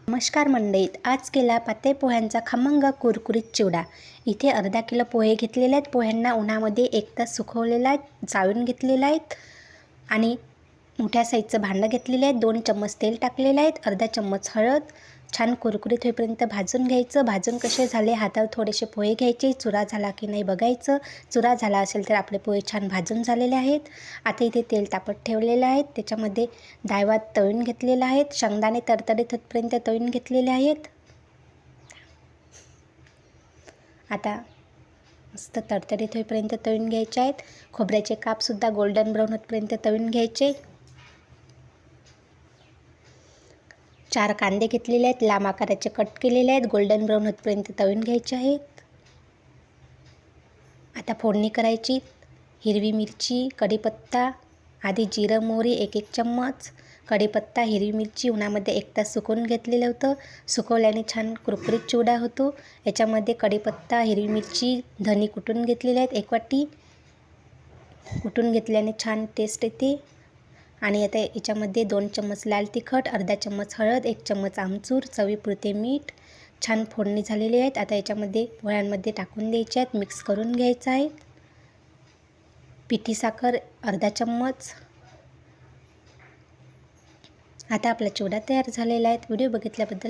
नमस्कार मंडळीत, आज केला पातळ पोह्यांचा खमंग कुरकुरीत चिवडा। इथे अर्धा किलो पोहे घेतलेले आहेत। पोह्यांना उन्हामध्ये 1 तास सुकवलेला आहे, चाळून घेतलेला आहेत आणि मोठ्या साईजचं भांडं घेतलेलं आहे। 2 चम्मच तेल टाकलेले आहेत, अर्धा चम्मच हळद, छान कुरकुरीत होईपर्यंत भाजून घ्यायचं। भाजून कसे झाले हातावर थोडेसे पोहे घ्यायचे, चुरा झाला की नाही बघायचं। चुरा झाला असेल तर आपले पोहे छान भाजून झालेले आहेत। आता इथे तेल तापत ठेवलेलं आहे, त्याच्यामध्ये डाळ तळून घेतलेला आहे, शेंगदाणे तडतडीत होईपर्यंत तळून घेतलेले आहेत। आता मस्त तडतडीत होईपर्यंत तळून घ्यायचे आहेत। खोबऱ्याचे कापसुद्धा गोल्डन ब्राऊन होईपर्यंत तळून घ्यायचे। 4 कांदे घेतलेले आहेत, लांब आकाराचे कट केलेले आहेत, गोल्डन ब्राऊन होईपर्यंत तळून घ्यायचे आहेत। आता फोडणी करायची। हिरवी मिरची, कढीपत्ता, आधी जिरं मोहरी 1 चम्मच, कढीपत्ता, हिरवी मिरची उन्हामध्ये 1 तास सुकवून घेतलेलं होतं। सुकवल्याने छान कुरकुरीत चिवडा होतो। याच्यामध्ये कढीपत्ता, हिरवी मिरची, धने कुटून घेतलेले आहेत 1 वाटी, कुटून घेतल्याने छान टेस्ट येते। आणि आता याच्यामध्ये 2 चम्मच लाल तिखट, अर्धा चम्मच हळद, 1 चम्मच आमचूर, चवीपुरते मीठ, छान फोडणी झालेली आहेत। आता याच्यामध्ये पोह्यांमध्ये टाकून द्यायचे आहेत, मिक्स करून घ्यायचं आहे। पिठी साखर अर्धा चम्मच। आता आपला चिवडा तयार झालेला आहे। व्हिडिओ बघितल्याबद्दल